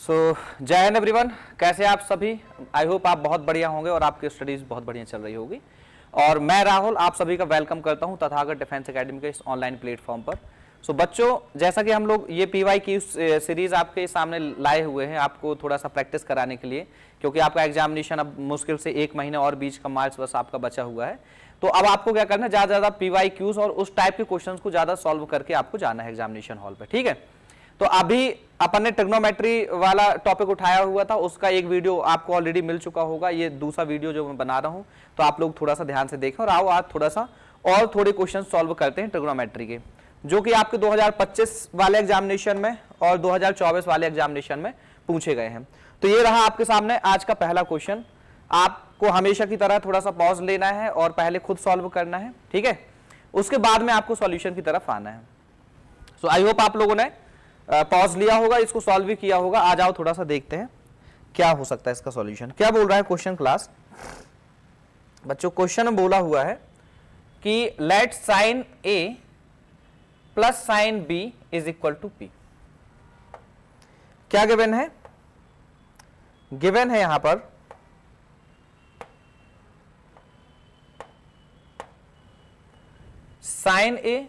जय हिंद एवरीवन, कैसे आप सभी। आई होप आप बहुत बढ़िया होंगे और आपकी स्टडीज बहुत बढ़िया चल रही होगी। और मैं राहुल आप सभी का वेलकम करता हूं तथागत डिफेंस एकेडमी के इस ऑनलाइन प्लेटफॉर्म पर। बच्चों, जैसा कि हम लोग ये पीवाई की सीरीज आपके सामने लाए हुए हैं आपको थोड़ा सा प्रैक्टिस कराने के लिए, क्योंकि आपका एग्जामिनेशन अब मुश्किल से 1 महीने और बीच का मार्च बस आपका बचा हुआ है। तो अब आपको क्या करना है, ज्यादा पीवाई क्यूज और उस टाइप के क्वेश्चंस को ज्यादा सॉल्व करके आपको जाना है एग्जामिनेशन हॉल पे, ठीक है। तो अभी अपन ने ट्रिग्नोमेट्री वाला टॉपिक उठाया हुआ था, उसका एक वीडियो आपको ऑलरेडी मिल चुका होगा। ये दूसरा वीडियो जो मैं बना रहा हूं, तो आप लोग थोड़ा सा ध्यान से देखें और आओ आज थोड़ा सा और थोड़े क्वेश्चन सॉल्व करते हैं ट्रिग्नोमेट्री के, जो कि आपके 2025 वाले एग्जामिनेशन में और 2024 वाले एग्जामिनेशन में पूछे गए हैं। तो ये रहा आपके सामने आज का पहला क्वेश्चन। आपको हमेशा की तरह थोड़ा सा पॉज लेना है और पहले खुद सॉल्व करना है, ठीक है। उसके बाद में आपको सॉल्यूशन की तरफ आना है। सो आई होप आप लोगों ने पॉज लिया होगा, इसको सॉल्व भी किया होगा। आ जाओ थोड़ा सा देखते हैं क्या हो सकता है इसका सॉल्यूशन। क्या बोल रहा है क्वेश्चन क्लास बच्चों? क्वेश्चन में बोला हुआ है कि let sine A plus sine B is equal to P. क्या गिवन है? गिवन है यहां पर sine A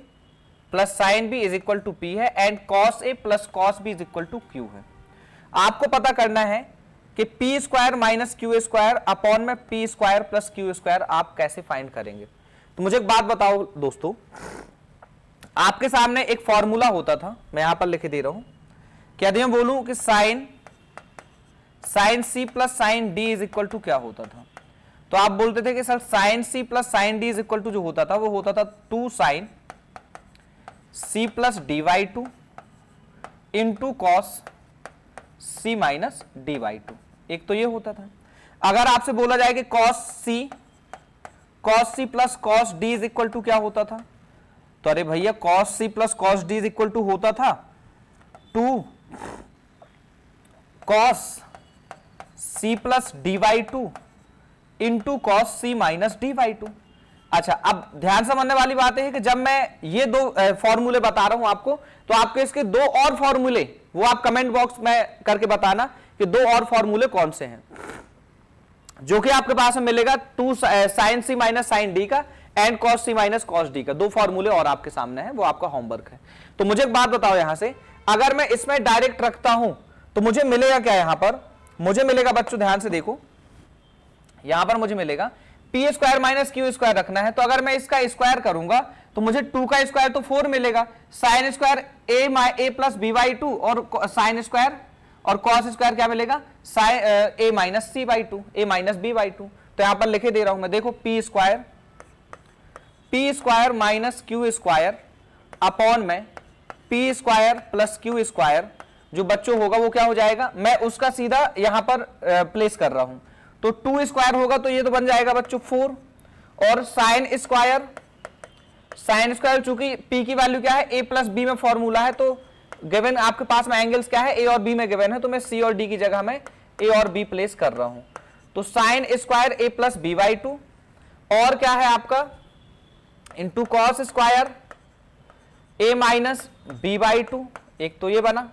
plus sine B is equal to P है and cos A plus cos B is equal to Q है। आपको पता करना है कि P square minus Q square upon में P square plus Q square आप कैसे फाइंड करेंगे। तो मुझे एक बात बताओ दोस्तों, आपके सामने एक फॉर्मूला होता था, मैं यहां पर लिख दे रहा हूं। क्या मैं बोलूं कि sine C plus sine D is equal to क्या होता था? तो आप बोलते थे कि sir sine C plus sine D is equal to जो होता था वो होता था 2 sine C plus D by 2 into cos C minus D by 2। एक तो ये होता था। अगर आपसे बोला जाए कि cos C plus cos D is equal to क्या होता था, तो अरे भैया cos C plus cos D is equal to होता था 2 cos C plus D by 2 into cos C minus D by 2। अच्छा, अब ध्यान समझने वाली बात है कि जब मैं ये दो फॉर्मूले बता रहा हूं आपको, तो आपके इसके दो और फॉर्मूले वो आप कमेंट बॉक्स में करके बताना कि दो और फॉर्मूले कौन से हैं, जो कि आपके पास में मिलेगा 2 sine C minus sine D का and cos C minus cos D का। दो फॉर्मूले और आपके सामने है, वो आपका होमवर्क है। तो मुझे एक बात बताओ, यहां से अगर मैं इसमें डायरेक्ट रखता हूं तो मुझे मिलेगा क्या? यहां पर मुझे मिलेगा बच्चों, ध्यान से देखो, यहां पर मुझे मिलेगा P square minus Q square रखना है। तो अगर मैं इसका स्क्वायर करूंगा तो मुझे 2 का स्क्वायर तो 4 मिलेगा, sine square A plus B by 2 और साइन स्क्वायर और कॉस स्क्वायर क्या मिलेगा? Sine A minus C by 2, A minus B by 2। तो यहां पर लिखे दे रहा हूं मैं, देखो P square minus Q square upon में P square plus Q square जो बच्चों होगा वो क्या हो जाएगा, मैं उसका सीधा यहां पर प्लेस कर रहा हूं। तो 2 स्क्वायर होगा तो ये तो बन जाएगा बच्चों 4, और साइन स्क्वायर चूंकि p की वैल्यू क्या है, a प्लस बी में फॉर्मूला है, तो गिवन आपके पास में एंगल्स क्या है, a और b में गिवन है, तो मैं c और d की जगह में a और b प्लेस कर रहा हूं। तो sine square a plus B by 2 और क्या है आपका into cos square a minus B by 2, एक तो ये बना।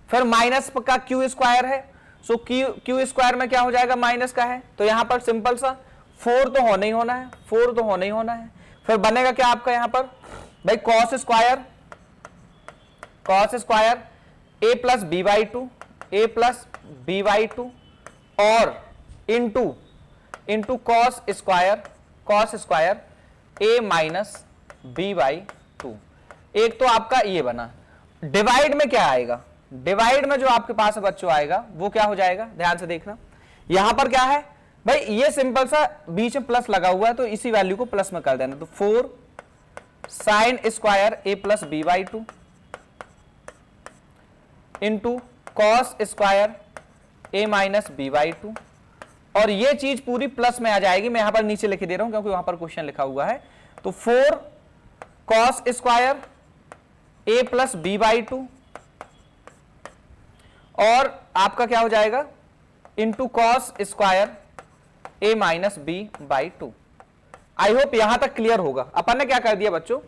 फिर माइनस का क्यू स्क्वायर है, सो क्यू स्क्वायर में क्या हो जाएगा, माइनस का है, तो यहां पर सिंपल सा 4 तो होना ही होना है, 4 तो होना ही होना है। फिर बनेगा क्या आपका यहां पर भाई, cos square A plus B by 2 और into cos square A minus B by 2। एक तो आपका ये बना। डिवाइड में क्या आएगा? डिवाइड में जो आपके पास बच्चों आएगा वो क्या हो जाएगा, ध्यान से देखना। यहां पर क्या है भाई, ये सिंपल सा बीच में प्लस लगा हुआ है, तो इसी वैल्यू को प्लस में कर देना। तो 4 sine square A plus B by 2 into cos square A minus B by 2, और ये चीज पूरी प्लस में आ जाएगी। मैं यहां पर नीचे लिख दे रहा हूं क्योंकि वहां पर क्वेश्चन लिखा हुआ है। तो 4 cos square A plus B by 2 और आपका क्या हो जाएगा into cos square A minus B by 2। I hope यहां तक क्लियर होगा। अपन ने क्या कर दिया बच्चों,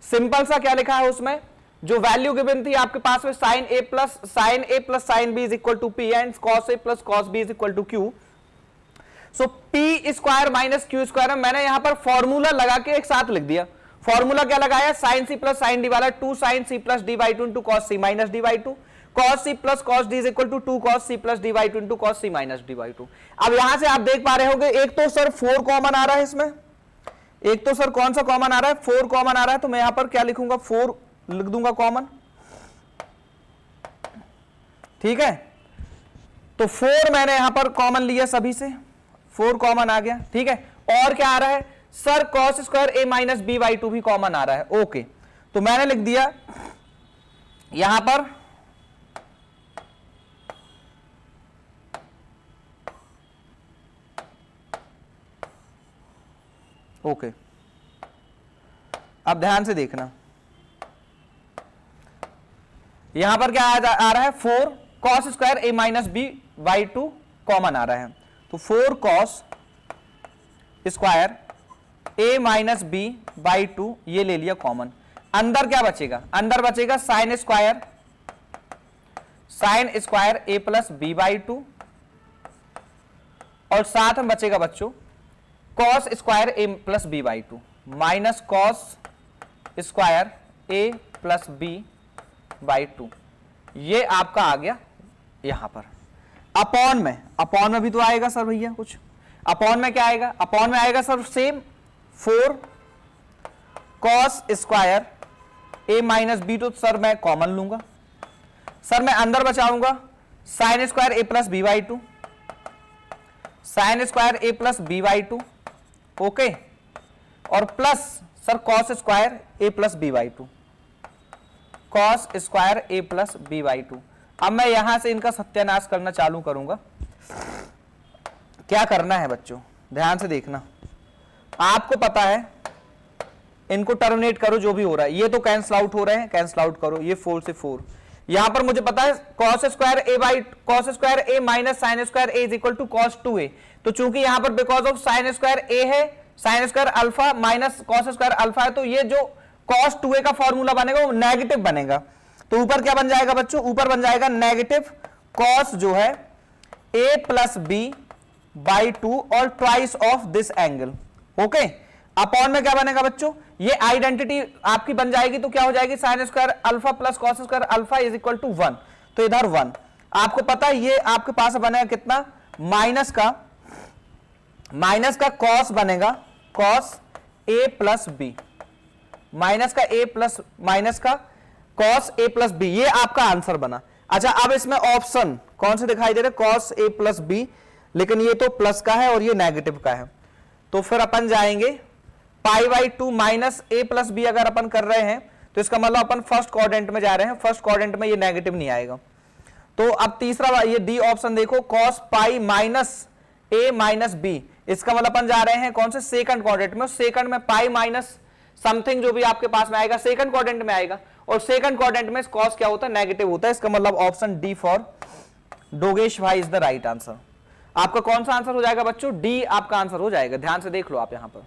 सिंपल सा क्या लिखा है उसमें, जो वैल्यू गिवन थी आपके पास में sine A plus sine B is equal to P and cos A plus cos B is equal to Q. So P square minus Q square मैंने यहां पर फॉर्मूला लगा के एक साथ लिख दिया। फॉर्मूला क्या लगाया, sine C plus sine D वाला 2 sine C plus D by 2 into cos C minus D by 2, cos C plus cos D is equal to 2 cos C plus D by 2 into cos C minus D by 2। अब यहां से आप देख पा रहे होगे एक तो सर 4 कॉमन आ रहा है इसमें, एक तो सर कौन सा कॉमन आ रहा है, 4 कॉमन आ रहा है, तो मैं यहां पर क्या लिखूंगा, 4 लिख दूंगा कॉमन, ठीक है। तो 4 मैंने यहां पर कॉमन लिया, सभी से 4 कॉमन आ गया, ठीक है। और क्या आ रहा है sir, cos square A minus B by 2 भी कॉमन आ रहा है, ओके। तो मैंने लिख दिया यहां पर ओके। अब ध्यान से देखना, यहां पर क्या आ रहा है, 4 cos square A minus B by 2 common आ रहा है, तो 4 cos square A minus B by 2 ये ले लिया कॉमन। अंदर क्या बचेगा, अंदर बचेगा sine square A plus B by 2 और साथ में बचेगा बच्चों cos square A plus B by 2 minus cos square A plus B by 2, ये आपका आ गया यहां पर। अपॉन में भी तो आएगा सर भैया कुछ, अपॉन में क्या आएगा, अपॉन में आएगा sir same 4 cos square A minus B, तो सर मैं कॉमन लूंगा, सर मैं अंदर बचाऊंगा sine square A plus B by 2, sine square A plus B by 2, okay, और plus sir cos square A plus B by 2, cos square A plus B by 2। अब मैं यहां से इनका सत्यानाश करना चालू करूंगा। क्या करना है बच्चों, ध्यान से देखना, आपको पता है इनको टर्मिनेट करो, जो भी हो रहा है ये तो कैंसल आउट हो रहे हैं, कैंसल आउट करो, ये 4 से 4, यहां पर मुझे पता है cos square A minus sine square A is equal to cos 2a, तो चूंकि यहां पर because of sine square A है, sine square alpha minus cos square alpha है, तो ये जो कॉस 2a का फॉर्मूला बनेगा वो नेगेटिव बनेगा। तो ऊपर क्या बन जाएगा बच्चों, ऊपर बन जाएगा नेगेटिव कॉस जो है a प्लस बी बाई 2 और twice of this angle, okay. Upon में क्या बनेगा बच्चों, ये आइडेंटिटी आपकी बन जाएगी, तो क्या हो जाएगी, sine square alpha plus cos square alpha is equal to 1, तो इधर 1। आपको पता है ये आपके पास बनेगा कितना, माइनस का कॉस बनेगा, cos A plus B, minus का कॉस ए प्लस बी, ये आपका आंसर बना। अच्छा अब इसमें ऑप्शन कौन से दिखाई दे रहे, कॉस ए प्लस बी, लेकिन ये तो प्लस का है और ये नेगेटिव का है, तो फिर अपन जाएंगे pi by 2 minus A plus B अगर अपन कर रहे हैं तो इसका मतलब अपन फर्स्ट क्वाड्रेंट में जा रहे हैं, फर्स्ट क्वाड्रेंट में ये नेगेटिव नहीं आएगा। तो अब तीसरा ये डी ऑप्शन देखो, कॉस पाई माइनस ए माइनस बी, इसका मतलब अपन जा रहे हैं कौन से, सेकंड क्वाड्रेंट में, सेकंड में पाई माइनस समथिंग जो भी आपके पास में आएगा सेकंड क्वाड्रेंट में आएगा, और सेकंड क्वाड्रेंट में कॉस क्या होता है, नेगेटिव होता है, इसका मतलब ऑप्शन डी फॉर डोगेश भाई इज द राइट आंसर। आपका कौन सा आंसर हो जाएगा बच्चों, डी आपका आंसर हो जाएगा, ध्यान से देख लो आप यहां पर।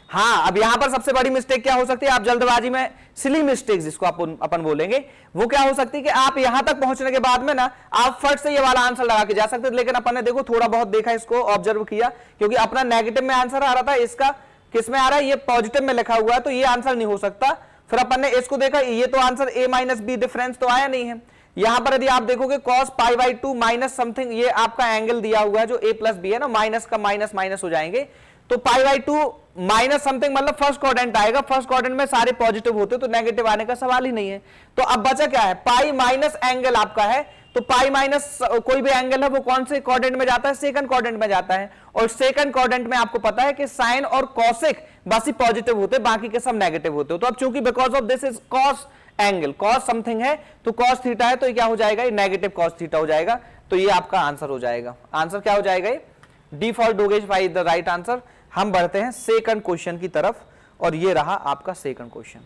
हाँ अब यहां पर सबसे बड़ी मिस्टेक क्या हो सकती है, आप जल्दबाजी में सिली मिस्टेक जिसको अपन बोलेंगे, वो क्या हो सकती है कि आप यहां तक पहुंचने के बाद में ना आप फट से ये वाला आंसर लगा के जा सकते, लेकिन अपन ने देखो थोड़ा बहुत देखा, इसको ऑब्जर्व किया, क्योंकि अपना नेगेटिव में आंसर आ रहा था, इसका किस में आ रहा है, ये पॉजिटिव में लिखा हुआ है, तो ये आंसर नहीं हो सकता। फिर अपन ने इसको देखा, ये तो answer a minus B difference तो आया नहीं है। यहां पर यदि आप देखोगे cos pi by 2 minus something, ये आपका एंगल दिया हुआ है जो a प्लस बी है ना, माइनस का माइनस माइनस हो जाएंगे, तो पाई बाई 2 माइनस समथिंग मतलब फर्स्ट क्वाड्रेंट आएगा, फर्स्ट क्वाड्रेंट में सारे पॉजिटिव होते तो नेगेटिव आने का सवाल ही नहीं है। तो अब बचा क्या है, पाई माइनस एंगल आपका है, तो पाई माइनस कोई भी एंगल है वो कौन से क्वाड्रेंट में जाता है, सेकंड क्वाड्रेंट में जाता है, और सेकंड क्वाड्रेंट में आपको पता है कि साइन और कॉसेक बस ही पॉजिटिव होते, बाकी के सब नेगेटिव होते। तो अब चूंकि because of this is cos angle, cos something है तो कॉस थीटा है, तो ये क्या हो जाएगा, ये नेगेटिव कॉस थीटा हो जाएगा, तो ये आपका आंसर हो जाएगा। आंसर क्या हो जाएगा, ये डी फॉर डोगेश भाई द राइट आंसर। हम बढ़ते हैं सेकंड क्वेश्चन की तरफ, और ये रहा आपका सेकंड क्वेश्चन।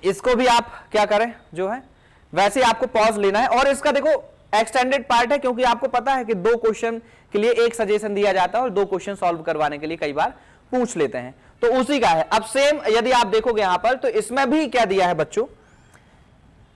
इसको भी आप क्या करें, जो है वैसे ही आपको पॉज लेना है, और इसका देखो एक्सटेंडेड पार्ट है, क्योंकि आपको पता है कि 2 क्वेश्चन के लिए एक सजेशन दिया जाता है और 2 क्वेश्चन सॉल्व करवाने के लिए कई बार पूछ लेते हैं। तो उसी का है। अब सेम यदि आप देखोगे यहां पर, तो इसमें भी क्या दिया है बच्चों,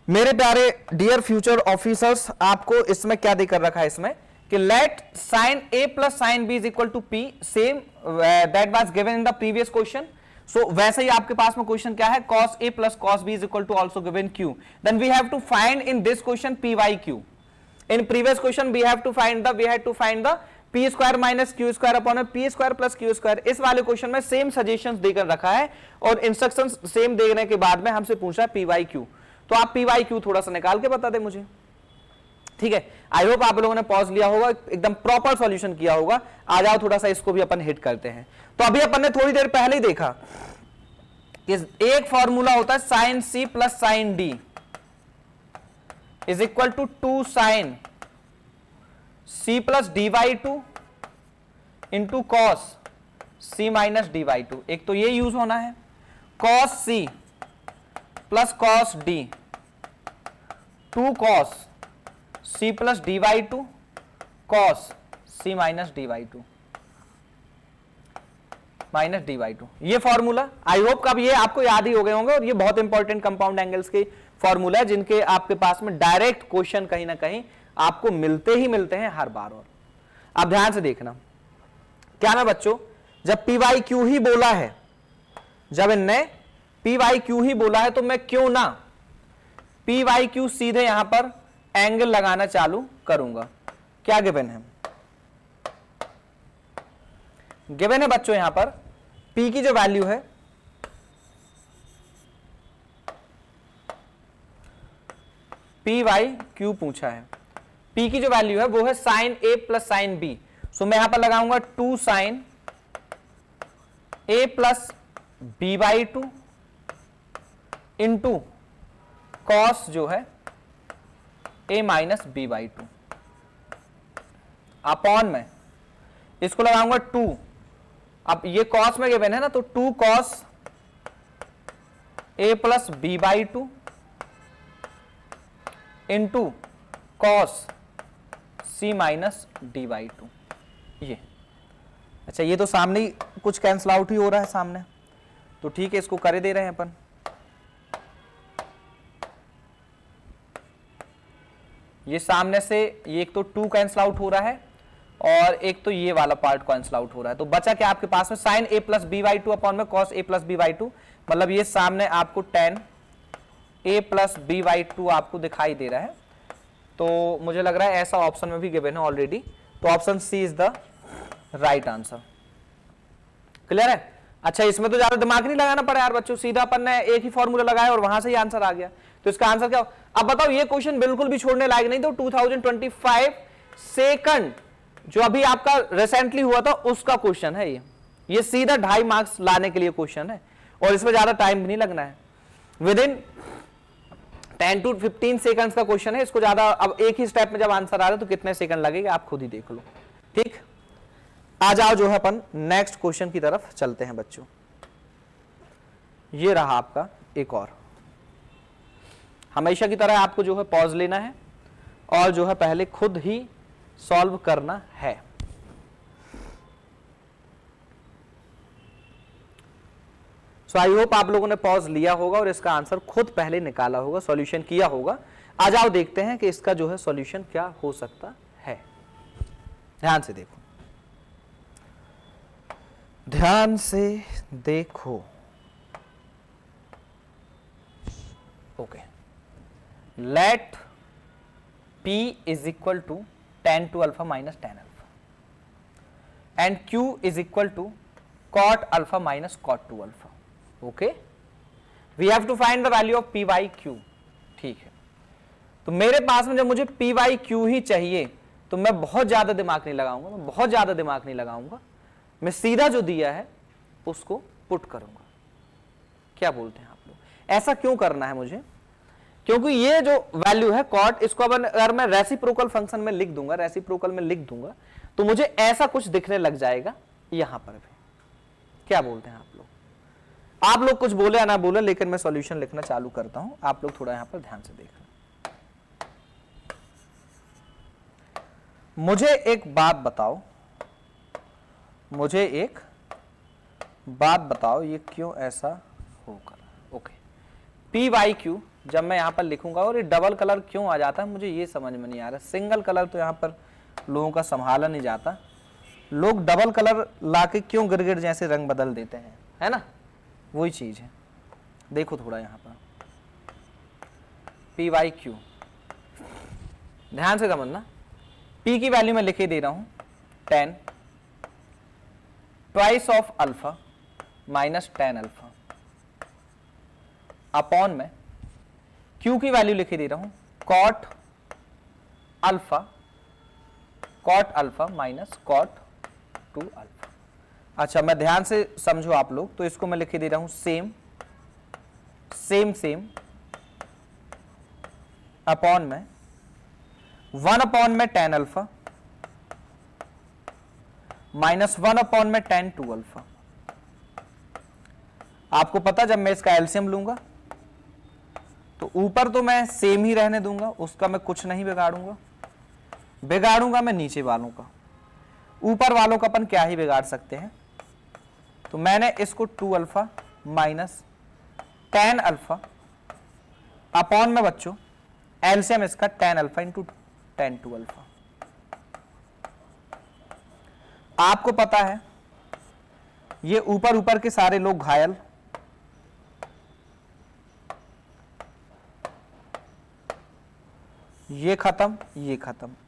मेरे प्यारे डियर फ्यूचर ऑफिसर्स, आपको इसमें क्या देकर रखा है इसमें कि let sine A plus sine B is equal to P, same that was given in the previous question. So वैसे ही आपके पास में क्वेश्चन क्या है, cos a plus cos b is equal to also given q, then we have to find in this question p by q. In previous question we had to find the p square minus q square upon p square plus q square। इस वाले question में same suggestions देकर रखा है और instructions same देने के बाद में हमसे पूछ रहा है p by q। तो आप p by q थोड़ा सा निकाल के बता दे मुझे, ठीक है। आई होप आप लोगों ने पॉज लिया होगा, एकदम प्रॉपर सॉल्यूशन किया होगा। आ जाओ थोड़ा सा इसको भी अपन हिट करते हैं। तो अभी अपन ने थोड़ी देर पहले ही देखा कि एक फॉर्मूला होता है sine C plus sine D is equal to 2 sine C plus D by two into cos C minus D by two. एक तो ये यूज होना है, cos C plus cos D, 2 cos C plus D by two cos C minus D by two minus D by two. ये formula I hope कब ये आपको याद ही हो गए होंगे, और ये बहुत इंपॉर्टेंट कंपाउंड एंगल्स के फॉर्मूला है जिनके आपके पास में डायरेक्ट क्वेश्चन कहीं ना कहीं आपको मिलते ही मिलते हैं हर बार। और आप ध्यान से देखना क्या ना बच्चों, जब पी वाई क्यू ही बोला है, जब इनने पी वाई क्यू ही बोला है, तो मैं क्यों ना पी वाई क्यू सीधे यहां पर एंगल लगाना चालू करूंगा। क्या गिवन है, गिवन है बच्चों यहां पर P की जो वैल्यू है पी वाई क्यू पूछा है, P की जो वैल्यू है वो है sine A plus sine B। So मैं यहां पर लगाऊंगा 2 sine A plus B by two into cos जो है A minus B by two upon में इसको लगाऊंगा 2। अब ये कॉस में गिवन है ना, तो 2 cos A plus B by two into cos C minus D by two. ये अच्छा, ये तो सामने ही कुछ कैंसल आउट ही हो रहा है सामने, तो ठीक है इसको करे दे रहे हैं अपन। ये सामने से ये एक तो 2 कैंसल आउट हो रहा है और एक तो ये वाला पार्ट कैंसल आउट हो रहा है, तो बचा क्या आपके पास में sine A plus B by two upon में cos A plus B by two, मतलब ये सामने आपको tan A plus B by two आपको दिखाई दे रहा है। तो मुझे लग रहा है ऐसा ऑप्शन में भी गिवन है ऑलरेडी, तो option C is the right answer. Clear है। अच्छा, इसमें तो ज्यादा दिमाग नहीं लगाना पड़ा यार बच्चों, सीधा अपन ने एक ही फॉर्मूला लगाया और वहां से ही आंसर आ गया। तो इसका आंसर क्या हो? अब बताओ, ये क्वेश्चन बिल्कुल भी छोड़ने लायक नहीं, तो 2025 सेकंड जो अभी आपका रिसेंटली हुआ था उसका क्वेश्चन है ये सीधा 2.5 मार्क्स लाने के लिए क्वेश्चन है और इसमें ज्यादा टाइम भी नहीं लगना है। विद इन 10 to 15 सेकंड्स का क्वेश्चन है, इसको ज्यादा अब एक ही स्टेप में जब आंसर आ रहा है तो कितने सेकंड लगेगा आप खुद ही देख लो। ठीक, आ जाओ जो है अपन नेक्स्ट क्वेश्चन की तरफ चलते हैं बच्चों। ये रहा आपका एक और, हमेशा की तरह आपको जो है पॉज लेना है और जो है पहले खुद ही सॉल्व करना है। सो आई होप आप लोगों ने पॉज लिया होगा और इसका आंसर खुद पहले निकाला होगा, सॉल्यूशन किया होगा। आ जाओ देखते हैं कि इसका जो है सॉल्यूशन क्या हो सकता है। ध्यान से देखो, ध्यान से देखो। Okay, let P is equal to tan to alpha minus tan alpha and Q is equal to cot alpha minus cot 2 alpha. Okay, we have to find the value of P by Q. ठीक है, तो मेरे पास में जब मुझे P by Q ही चाहिए तो मैं बहुत ज्यादा दिमाग नहीं लगाऊंगा, मैं सीधा जो दिया है उसको पुट करूंगा। क्या बोलते हैं आप लोग? ऐसा क्यों करना है मुझे? क्योंकि ये जो वैल्यू है कॉट, इसको अगर मैं रेसिप्रोकल फंक्शन में लिख दूंगा, तो मुझे ऐसा कुछ दिखने लग जाएगा यहां पर भी। क्या बोलते हैं आप लोग? आप लोग कुछ बोले या ना बोले, लेकिन मैं सॉल्यूशन लिखना चालू करता हूं, आप लोग थोड़ा यहां पर ध्यान से देखना। मुझे एक बात बताओ, मुझे एक बात बताओ ये क्यों ऐसा होगा। ओके, पी वाई क्यू जब मैं यहाँ पर लिखूंगा और ये डबल कलर क्यों आ जाता है मुझे ये समझ में नहीं आ रहा। सिंगल कलर तो यहाँ पर लोगों का संभाला नहीं जाता, लोग डबल कलर लाके क्यों गिरगिट जैसे रंग बदल देते हैं, है ना, वही चीज है। देखो थोड़ा यहाँ पर पी वाई क्यू ध्यान से समझना। पी की वैल्यू मैं लिखे दे रहा हूं 10 twice of alpha minus 10 alpha upon में क्यू की वैल्यू लिखे दे रहा हूं cot alpha minus cot 2 alpha. अच्छा मैं ध्यान से समझो आप लोग, तो इसको मैं लिखे दे रहा हूं सेम अपॉन में 1 अपॉन में 10 अल्फा माइनस 1 अपॉन में 10 2 अल्फा। आपको पता जब मैं इसका एलसीएम लूंगा तो ऊपर तो मैं सेम ही रहने दूंगा, उसका मैं कुछ नहीं बिगाड़ूंगा मैं नीचे वालों का। ऊपर वालों का अपन क्या ही बिगाड़ सकते हैं, तो मैंने इसको 2 अल्फा माइनस 10 अल्फा अपॉन में बच्चों एलसीएम इसका 10 अल्फा इंटू 10 2 अल्फा। आपको पता है ये ऊपर के सारे लोग घायल, ये खत्म,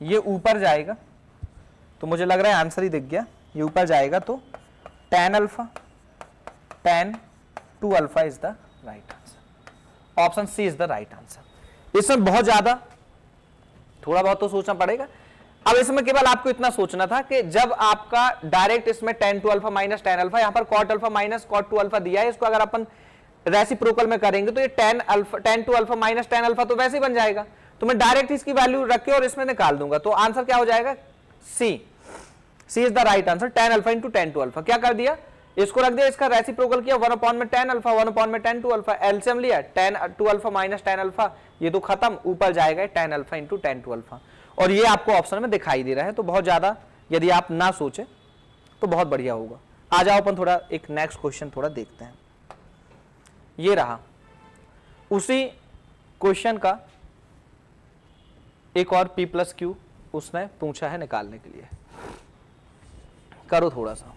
ये ऊपर जाएगा तो मुझे लग रहा है आंसर ही दिख गया। ये ऊपर जाएगा तो 10 alpha 10 2 alpha is the right answer. Option C is the right answer. इसमें बहुत ज्यादा थोड़ा बहुत तो सोचना पड़ेगा। अब इसमें केवल आपको इतना सोचना था कि जब आपका डायरेक्ट इसमें 10 2 अल्फा माइनस 10 अल्फा, यहां पर cot alpha minus cot 2 alpha दिया है, इसको अगर अपन रेसिप्रोकल में करेंगे तो ये 10 2 अल्फा माइनस 10 अल्फा तो वैसे ही बन जाएगा। तो मैं डायरेक्ट इसकी वैल्यू रख के और इसमें निकाल दूंगा, तो आंसर क्या हो जाएगा C is the right answer. 10 alpha into 10 2 alpha. क्या कर दिया, इसको रख दिया, इसका रेसिप्रोकल किया 1 अपॉन में 10 अल्फा 1 अपॉन में 10 2 अल्फा, एलसीएम लिया 10 2 अल्फा माइनस 10 अल्फा, ये तो खत्म, ऊपर जाएगा 10 अल्फा इंटू 10 2 अल्फा। और ये आपको ऑप्शन में दिखाई दे रहा है, तो बहुत ज्यादा यदि आप ना सोचे तो बहुत बढ़िया होगा। आ जाओ अपन थोड़ा एक नेक्स्ट क्वेश्चन थोड़ा देखते हैं। ये रहा उसी क्वेश्चन का एक और p प्लस क्यू उसने पूछा है निकालने के लिए। करो थोड़ा सा,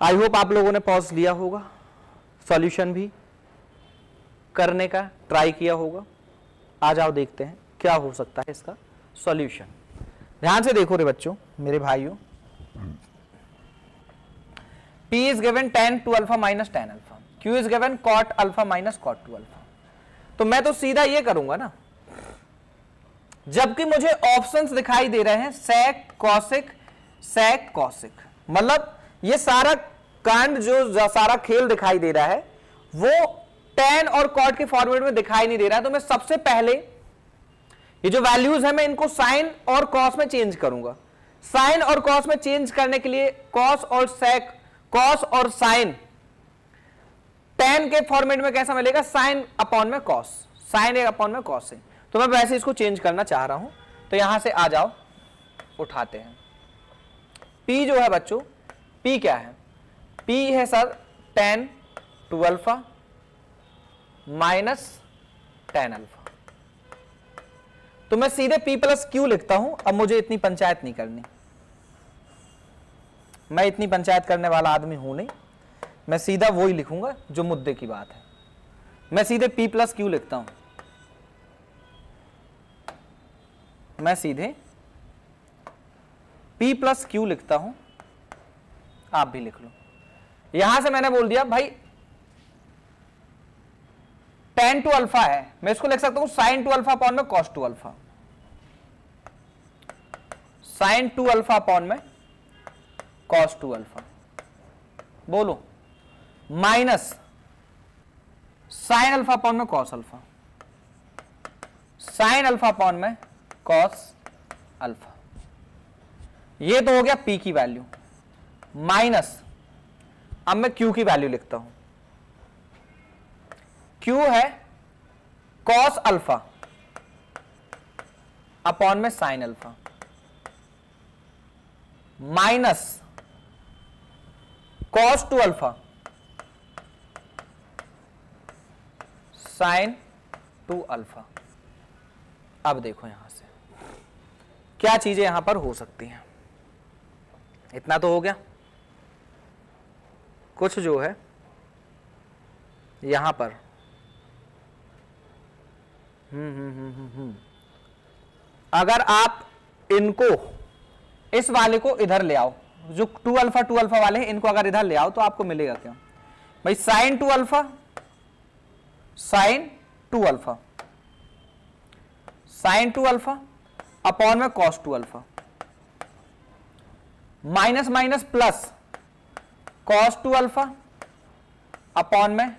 आई होप आप लोगों ने पॉज लिया होगा, सॉल्यूशन भी करने का ट्राई किया होगा। आ जाओ देखते हैं क्या हो सकता है इसका सॉल्यूशन। ध्यान से देखो रे बच्चों, मेरे भाइयों, P is given 10 2 alpha minus 10 alpha, Q is given cot alpha minus cot 2 alpha. तो मैं तो सीधा ये करूंगा ना, जबकि मुझे ऑप्शंस दिखाई दे रहे हैं सेक कॉसिक, मतलब ये सारा कांड जो सारा खेल दिखाई दे रहा है वो tan और cot के फॉर्मेट में दिखाई नहीं दे रहा है। तो मैं सबसे पहले ये जो वैल्यूज है मैं इनको साइन और कॉस में चेंज करूंगा। साइन और कॉस में चेंज करने के लिए कॉस और साइन tan के फॉर्मेट में कैसा मिलेगा, साइन अपॉन में कॉस, साइन एक अपॉन में कॉस है। तो मैं वैसे इसको चेंज करना चाह रहा हूं, तो यहां से आ जाओ उठाते हैं। P जो है बच्चों, P क्या है, P है sir tan 2 alpha minus 10 alpha. तो मैं सीधे P प्लस क्यू लिखता हूं। अब मुझे इतनी पंचायत नहीं करनी, मैं इतनी पंचायत करने वाला आदमी हूं नहीं, मैं सीधा वो ही लिखूंगा जो मुद्दे की बात है। मैं सीधे P प्लस क्यू लिखता हूं, मैं सीधे P प्लस क्यू लिखता हूं, आप भी लिख लो। यहां से मैंने बोल दिया भाई tan 2 अल्फा है, मैं इसको लिख सकता हूं sin 2 अल्फा अपॉन में cos 2 alpha, sin 2 alpha upon में cos 2 अल्फा, बोलो, माइनस sin अल्फा अपॉन में cos alpha, sin alpha upon में cos अल्फा। ये तो हो गया P की वैल्यू, माइनस अब मैं Q की वैल्यू लिखता हूं। Q है cos अल्फा अपॉन में sine alpha minus cos 2 alpha sine 2 alpha. अब देखो यहां से क्या चीजें यहां पर हो सकती हैं। इतना तो हो गया। कुछ जो है यहां पर अगर आप इनको इस वाले को इधर ले आओ, जो 2 अल्फा वाले हैं इनको अगर इधर ले आओ तो आपको मिलेगा क्या भाई, sine 2 alpha sine 2 alpha sine 2 alpha upon में cos 2 alpha minus minus plus cos 2 alpha upon में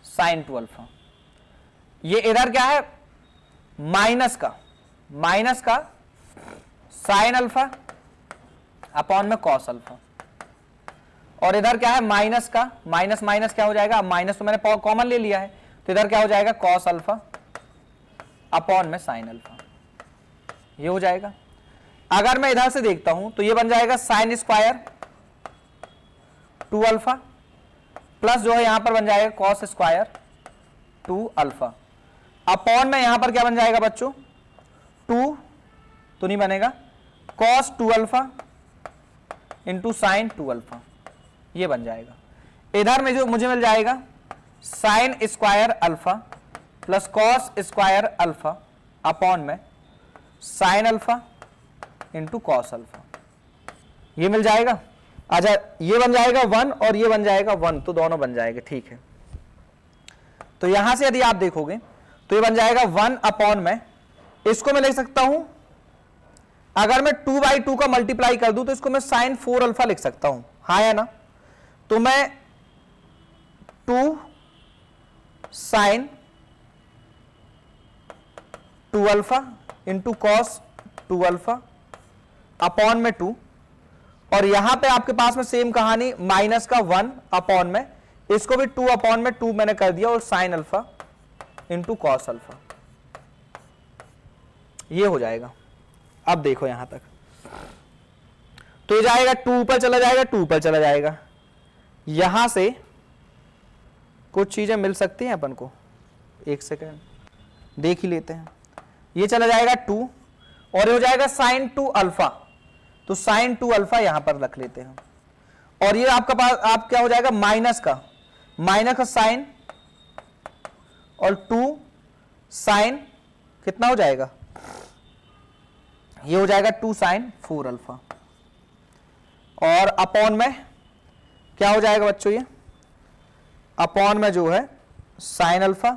साइन 2 अल्फा। ये इधर क्या है माइनस का साइन अल्फा अपॉन में कॉस अल्फा, और इधर क्या है माइनस का माइनस माइनस क्या हो जाएगा, माइनस तो मैंने कॉमन ले लिया है तो इधर क्या हो जाएगा कॉस अल्फा अपॉन में साइन अल्फा, ये हो जाएगा। अगर मैं इधर से देखता हूं तो ये बन जाएगा साइन स्क्वायर 2 अल्फा प्लस जो है यहां पर बन जाएगा कॉस स्क्वायर 2 अल्फा अपॉन में यहां पर क्या बन जाएगा बच्चों 2 तो नहीं बनेगा cos 2 alpha into sine 2 alpha, ये बन जाएगा। इधर में जो मुझे मिल जाएगा sine square alpha plus cos square alpha upon में sine alpha into cos alpha, ये मिल जाएगा। अच्छा ये बन जाएगा 1 और ये बन जाएगा 1, तो दोनों बन जाएंगे, ठीक है। तो यहां से यदि आप देखोगे तो ये बन जाएगा 1 अपॉन में, इसको मैं लिख सकता हूं अगर मैं 2/2 का मल्टीप्लाई कर दूं तो इसको मैं साइन 4 अल्फा लिख सकता हूं, हाँ या ना। तो मैं 2 sine 2 alpha into cos 2 alpha upon में 2, और यहां पे आपके पास में सेम कहानी माइनस का 1 अपॉन में, इसको भी 2 अपॉन में 2 मैंने कर दिया और sign alpha into cos alpha, ये हो जाएगा। अब देखो यहां तक तो ये जाएगा 2 ऊपर चला जाएगा, 2 ऊपर चला जाएगा, यहां से कुछ चीजें मिल सकती हैं अपन को, एक सेकेंड देख ही लेते हैं। ये चला जाएगा 2 और ये हो जाएगा साइन 2 अल्फा, तो साइन 2 अल्फा यहां पर रख लेते हैं, और ये आपका पास आप क्या हो जाएगा माइनस का साइन और 2 साइन कितना हो जाएगा, ये हो जाएगा 2 साइन 4 अल्फा, और अपॉन में क्या हो जाएगा बच्चों, ये अपॉन में जो है साइन अल्फा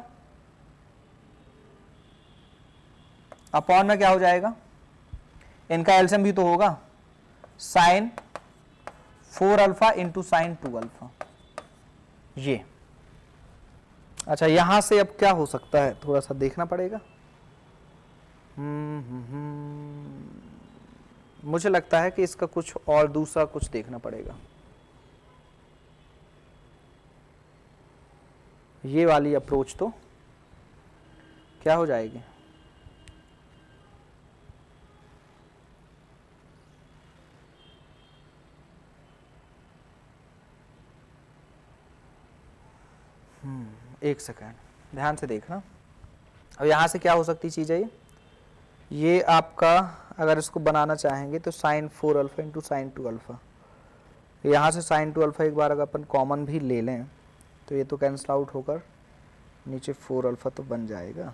अपॉन में क्या हो जाएगा, इनका एलसीएम भी तो होगा sine 4 alpha into sine 2 alpha, ये। अच्छा यहां से अब क्या हो सकता है थोड़ा सा देखना पड़ेगा। मुझे लगता है कि इसका कुछ और दूसरा कुछ देखना पड़ेगा। ये वाली अप्रोच तो क्या हो जाएगी, एक सेकेंड ध्यान से देखना। अब यहां से क्या हो सकती चीज है, ये आपका अगर इसको बनाना चाहेंगे तो sine 4 alpha into sine 2 alpha, यहाँ से साइन 2 अल्फा एक बार अगर अपन कॉमन भी ले लें तो ये तो कैंसिल आउट होकर नीचे 4 अल्फा तो बन जाएगा।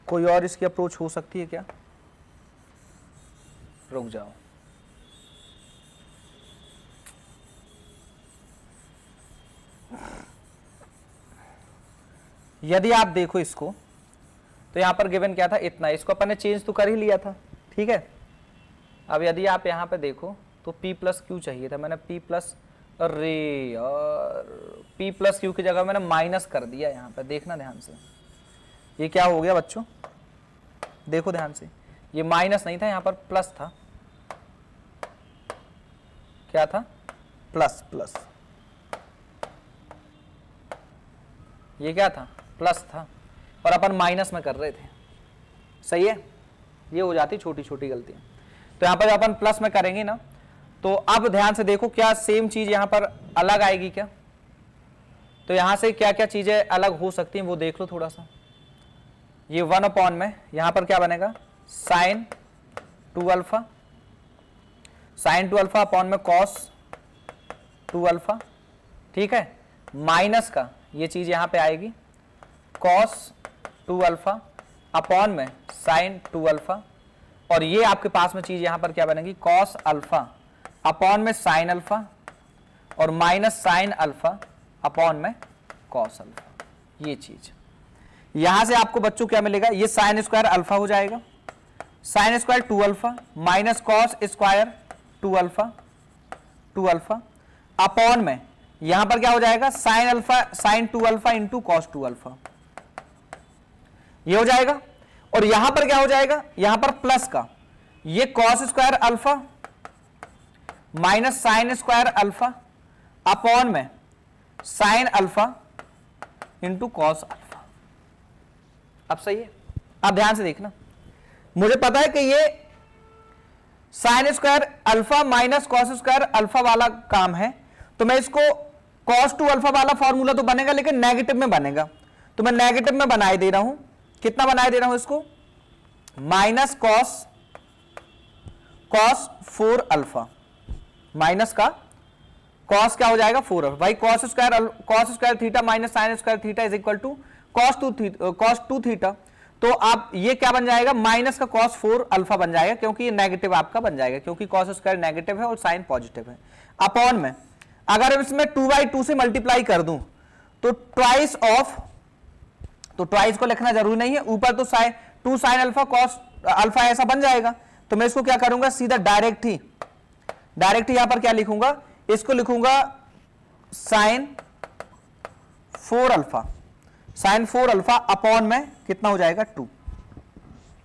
कोई और इसकी अप्रोच हो सकती है क्या, रुक जाओ। यदि आप देखो इसको तो यहां पर गिवन क्या था इतना, इसको अपन ने चेंज तो कर ही लिया था, ठीक है। अब यदि आप यहां पे देखो तो p प्लस क्यू चाहिए था, मैंने p प्लस, अरे यार p प्लस क्यू की जगह मैंने माइनस कर दिया। यहां पे देखना ध्यान से, ये क्या हो गया बच्चों, देखो ध्यान से, ये माइनस नहीं था यहाँ पर प्लस था, क्या था, प्लस प्लस, ये क्या था, प्लस था, और अपन माइनस में कर रहे थे, सही है। ये हो जाती छोटी छोटी गलतियां। तो यहां पर अपन प्लस में करेंगे ना, तो अब ध्यान से देखो क्या सेम चीज यहां पर अलग आएगी क्या। तो यहां से क्या क्या चीजें अलग हो सकती हैं वो देख लो थोड़ा सा। ये 1 अपॉन में यहां पर क्या बनेगा, sine 2 alpha, sine 2 alpha upon में कॉस 2 अल्फा, ठीक है। माइनस का ये चीज यहां पे आएगी कॉस 2 अल्फा अपॉन में साइन 2 अल्फा, और ये आपके पास में चीज यहां पर क्या बनेगी, कॉस अल्फा अपॉन में साइन अल्फा, और माइनस साइन अल्फा अपॉन में कॉस अल्फा। ये चीज यहां से आपको बच्चों क्या मिलेगा, ये साइन स्क्वायर अल्फा हो जाएगा, sine square 2 alpha minus cos square 2 alpha 2 alpha upon में यहां पर क्या हो जाएगा, sine alpha sine 2 alpha into cos 2 alpha, ये हो जाएगा। और यहां पर क्या हो जाएगा, यहां पर प्लस का ये cos square alpha minus sine square alpha upon में sine alpha into cos alpha. अब सही है, अब ध्यान से देखना, मुझे पता है कि ये sign square alpha minus cos square alpha वाला काम है, तो मैं इसको कॉस 2 अल्फा वाला फॉर्मूला तो बनेगा लेकिन नेगेटिव में बनेगा, तो मैं नेगेटिव में बनाए दे रहा हूं। कितना बनाए दे रहा हूं इसको, माइनस कॉस 4 अल्फा, माइनस का कॉस क्या हो जाएगा 4 अल्फा, भाई cos square theta minus sine square theta is equal to cos 2 theta, तो आप ये क्या बन जाएगा, माइनस का कॉस 4 अल्फा बन जाएगा, क्योंकि ये नेगेटिव आपका बन जाएगा, क्योंकि कॉस स्क्वायर नेगेटिव है और साइन पॉजिटिव है। अपॉन में अगर इसमें 2/2 से मल्टीप्लाई कर दूं तो ट्वाइस ऑफ, तो ट्वाइस को लिखना जरूरी नहीं है, ऊपर तो sine 2 sine alpha cos alpha ऐसा बन जाएगा, तो मैं इसको क्या करूंगा, सीधा डायरेक्ट ही यहां पर क्या लिखूंगा, इसको लिखूंगा sine 4 alpha, sine 4 alpha upon में कितना हो जाएगा 2,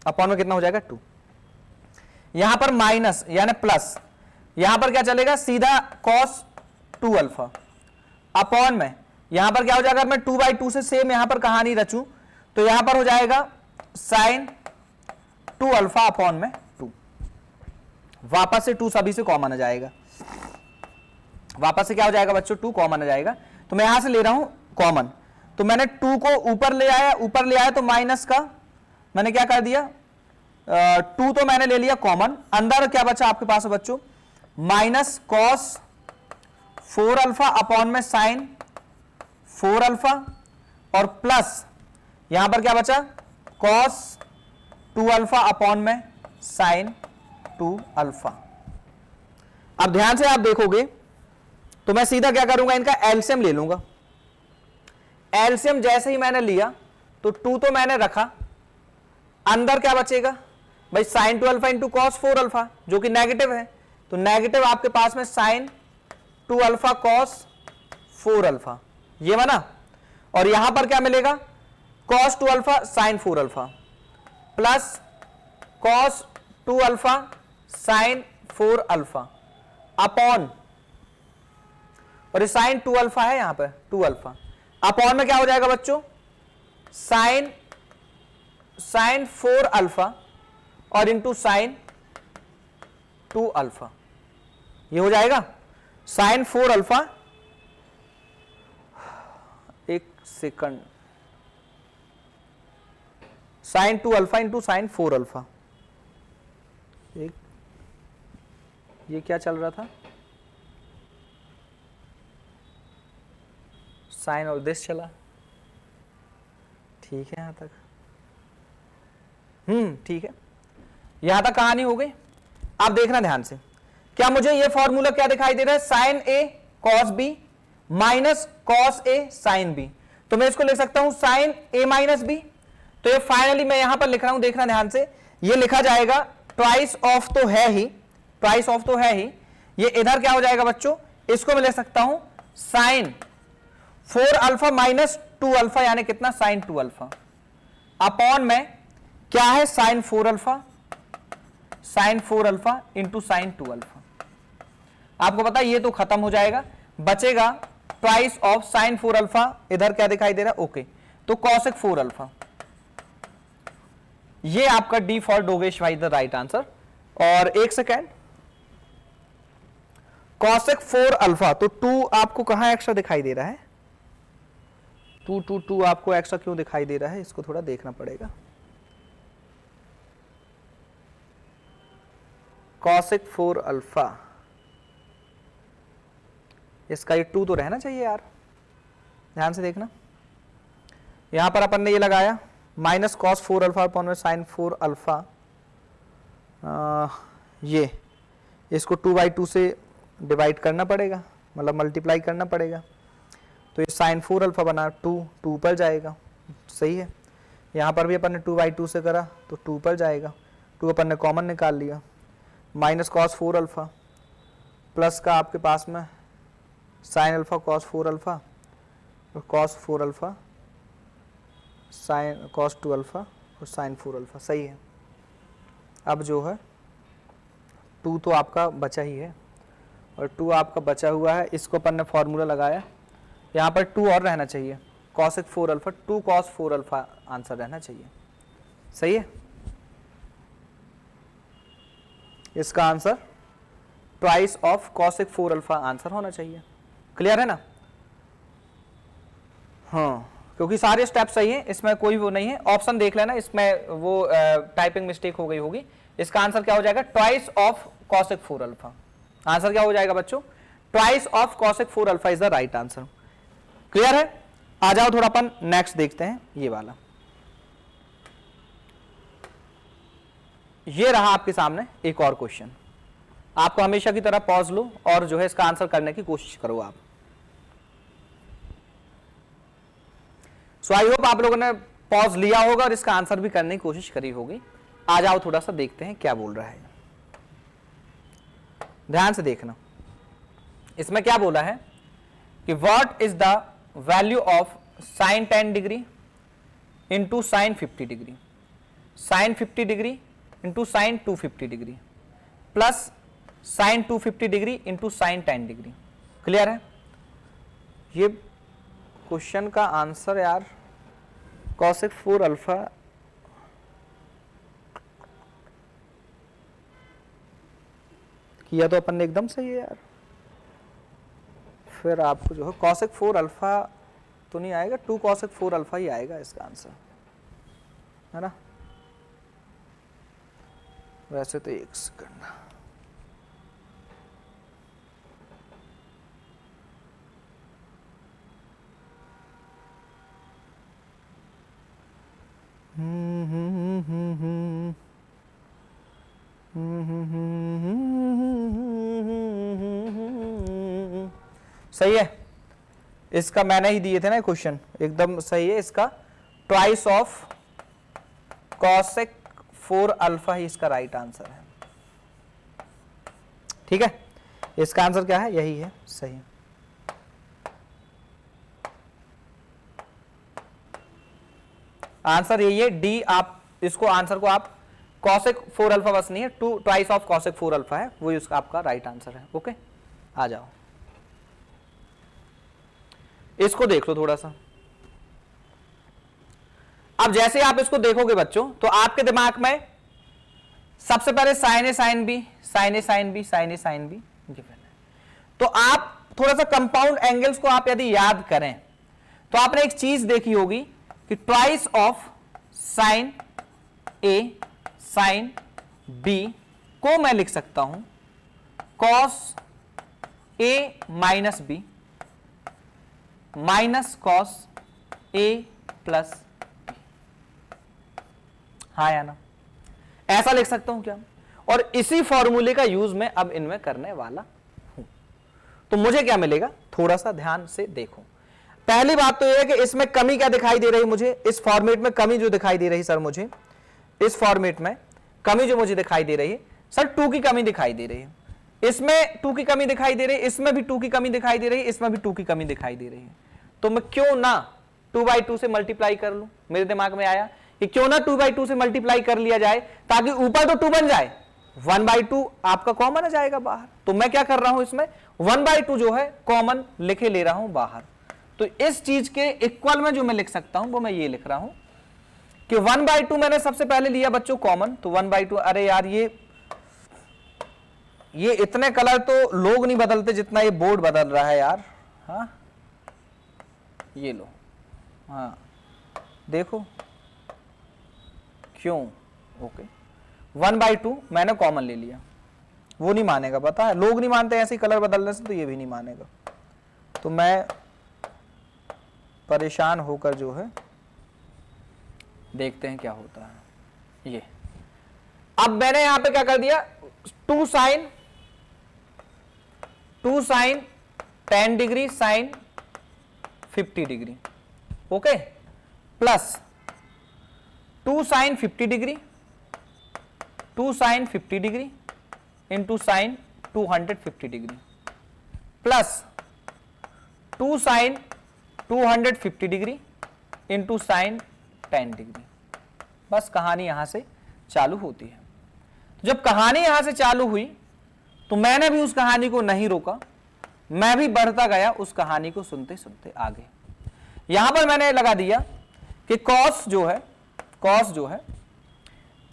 अपॉन में कितना हो जाएगा 2, यहां पर माइनस यानी प्लस, यहां पर क्या चलेगा, सीधा कॉस 2 अल्फा अपॉन में यहां पर क्या हो जाएगा, मैं 2/2 से सेम यहां पर कहानी रचूं तो यहां पर हो जाएगा साइन 2 अल्फा अपॉन में 2, वापस से 2 सभी से कॉमन आ जाएगा, वापस से क्या हो जाएगा बच्चों 2 कॉमन आ जाएगा, तो मैं यहां से ले रहा हूं कॉमन, तो मैंने 2 को ऊपर ले आया तो माइनस का मैंने क्या कर दिया, 2 तो मैंने ले लिया कॉमन, अंदर क्या बचा आपके पास बच्चों, माइनस कॉस 4 अल्फा अपॉन में साइन 4 अल्फा, और प्लस यहां पर क्या बचा, कॉस 2 अल्फा अपॉन में साइन 2 अल्फा। अब ध्यान से आप देखोगे तो मैं सीधा क्या करूंगा, इनका एलसीएम ले लूंगा, एलसीएम जैसे ही मैंने लिया तो 2 तो मैंने रखा, अंदर क्या बचेगा भाई, sine 2 alpha into cos 4 alpha जो कि नेगेटिव है, तो नेगेटिव आपके पास में साइन 2 अल्फा कॉस 4 अल्फा, ये बना, और यहां पर क्या मिलेगा, cos 2 alpha sine 4 alpha plus cos 2 alpha sine 4 alpha upon, और साइन 2 अल्फा है यहां पर 2 अल्फा, अपॉन में क्या हो जाएगा बच्चों, साइन 4 अल्फा और इंटू साइन 2 अल्फा, ये हो जाएगा साइन 4 अल्फा, एक second, sine 2 alpha into sine 4 alpha, एक ये क्या चल रहा था, साइन और दिस चला, ठीक है यहां तक, ठीक है, यहां तक कहानी हो गई। आप देखना ध्यान से, क्या मुझे ये फॉर्मूला क्या दिखाई दे रहा है, साइन ए कॉस बी माइनस कॉस ए साइन बी, तो मैं इसको लिख सकता हूं साइन ए माइनस बी, तो ये फाइनली मैं यहां पर लिख रहा हूं, देखना ध्यान से, ये लिखा जाएगा ट्वाइस ऑफ तो है ही, ट्वाइस ऑफ तो है ही, ये इधर क्या हो जाएगा बच्चों, इसको मैं लिख सकता हूं साइन 4 अल्फा माइनस 2 अल्फा यानी कितना, साइन 2 अल्फा अपॉन में क्या है, sine 4 alpha into sine 2 alpha, आपको पता है ये तो खत्म हो जाएगा, बचेगा ट्वाइस ऑफ साइन 4 अल्फा, इधर क्या दिखाई दे रहा है, ओके, तो कॉसेक 4 अल्फा, ये आपका डिफॉल्ट डोगेश भाई द राइट आंसर। और एक सेकेंड, कॉसेक 4 अल्फा, तो 2 आपको कहां एक्स्ट्रा दिखाई दे रहा है, 2 आपको एक्स्ट्रा क्यों दिखाई दे रहा है, इसको थोड़ा देखना पड़ेगा। कॉसेक 4 अल्फा, इसका ये 2 तो रहना चाहिए यार, ध्यान से देखना। यहां पर अपन ने ये लगाया माइनस कॉस 4 अल्फा अपॉन में साइन 4 अल्फा, ये इसको 2/2 से डिवाइड करना पड़ेगा, मतलब मल्टीप्लाई करना पड़ेगा, तो ये साइन 4 अल्फा बना, 2 पर जाएगा, सही है। यहाँ पर भी अपन ने 2/2 से करा तो 2 पर जाएगा, 2 अपन ने कॉमन निकाल लिया, माइनस कॉस 4 अल्फा प्लस का आपके पास में साइन अल्फा कॉस 4 अल्फा और cos 4 alpha sine cos 2 alpha और साइन 4 अल्फा, सही है। अब जो है 2 तो आपका बचा ही है और 2 आपका बचा हुआ है, इसको अपन ने फॉर्मूला लगाया, यहाँ पर 2 और रहना चाहिए, cosec 4 alpha, 2 cos 4 alpha answer रहना चाहिए, सही है। इसका answer twice of cosec 4 alpha answer होना चाहिए, क्लियर है ना। हाँ, क्योंकि सारे स्टेप सही है, इसमें कोई वो नहीं है, ऑप्शन देख लेना, इसमें वो टाइपिंग मिस्टेक हो गई होगी। इसका आंसर क्या हो जाएगा, twice of cosec 4 alpha, answer क्या हो जाएगा बच्चों, twice of cosec 4 alpha is the right answer, clear है। आ जाओ थोड़ा अपन नेक्स्ट देखते हैं, ये वाला, ये रहा आपके सामने एक और क्वेश्चन। आपको हमेशा की तरह पॉज लो और जो है इसका आंसर करने की कोशिश करो आप। सो आई होप आप लोगों ने पॉज लिया होगा और इसका आंसर भी करने की कोशिश करी होगी। आ जाओ थोड़ा सा देखते हैं क्या बोल रहा है, ध्यान से देखना। इसमें क्या बोला है कि what is the value of sine 10 degree into sine 50 degree, sine 50 degree into sine 250 degree plus sine 250 degree into sine 10 degree, clear है। ये क्वेश्चन का आंसर यार कॉसेक 4 अल्फा, किया तो अपन ने एकदम सही है यार, फिर आपको जो है कॉसेक 4 अल्फा तो नहीं आएगा, 2 कॉसेक 4 अल्फा ही आएगा इसका आंसर, है ना। वैसे तो एक सेकंड, सही है। इसका मैंने ही दिए थे ना क्वेश्चन, एकदम सही है। इसका ट्वाइस ऑफ कॉसेक 4 अल्फा ही इसका राइट आंसर है, ठीक है। इसका आंसर क्या है, यही है, सही। आंसर यही है डी। आप इसको आंसर को आप कॉसेक 4 अल्फा बस नहीं है, 2 ट्वाइस ऑफ कॉसेक 4 अल्फा है, वही उसका आपका राइट आंसर है। ओके, आ जाओ इसको देख लो थोड़ा सा। अब जैसे आप इसको देखोगे बच्चों, तो आपके दिमाग में सबसे पहले sine A sine B, sine A sine B, sine A sine B given है। तो आप थोड़ा सा कंपाउंड एंगल्स को आप यदि याद करें तो आपने एक चीज देखी होगी कि twice of sine A sine B को मैं लिख सकता हूं cos A minus B minus cos A plus, हाँ या ना, ऐसा लिख सकता हूं क्या। और इसी फॉर्मूले का यूज मैं अब इनमें करने वाला हूं। तो मुझे क्या मिलेगा, थोड़ा सा ध्यान से देखो। पहली बात तो यह है कि इसमें कमी क्या दिखाई दे रही मुझे, इस फॉर्मेट में कमी जो दिखाई दे रही सर मुझे, इस फॉर्मेट में कमी जो मुझे दिखाई दे रही है सर, 2 की कमी दिखाई दे रही है। इसमें 2 की कमी दिखाई दे रही है, इसमें भी 2 की कमी दिखाई दे रही है, इसमें भी 2 की कमी दिखाई दे रही है। तो मैं क्यों ना 2/2 से मल्टीप्लाई कर लूं। मेरे दिमाग में आया कि क्यों ना 2/2 से मल्टीप्लाई कर लिया जाए ताकि ऊपर तो 2 बन जाए, 1/2 आपका कॉमन आ जाएगा बाहर, तो मैं क्या कर रहा हूं इसमें 1/2 जो है कॉमन लिखे ले रहा हूं बाहर। तो इस चीज के इक्वल में जो मैं लिख सकता हूं वो मैं ये लिख रहा हूं कि 1/2 मैंने सबसे पहले लिया बच्चों कॉमन, तो 1/2, अरे यार ये इतने कलर तो लोग नहीं बदलते जितना ये बोर्ड बदल रहा है यार। हाँ ये लो, हाँ देखो क्यों, ओके 1/2 मैंने कॉमन ले लिया, वो नहीं मानेगा, पता है लोग नहीं मानते ऐसे कलर बदलने से, तो ये भी नहीं मानेगा। तो मैं परेशान होकर जो है देखते हैं क्या होता है। ये अब मैंने यहां पे क्या कर दिया 2 sine 10 degree sine 50 degree, okay, plus 2 sine 50 degree 2 sine 50 degree into sine 250 degree plus 2 sine 250 degree into sine 10 degree. बस कहानी यहां से चालू होती है। जब कहानी यहां से चालू हुई तो मैंने भी उस कहानी को नहीं रोका, मैं भी बढ़ता गया उस कहानी को सुनते सुनते आगे। यहां पर मैंने लगा दिया कि कॉस जो है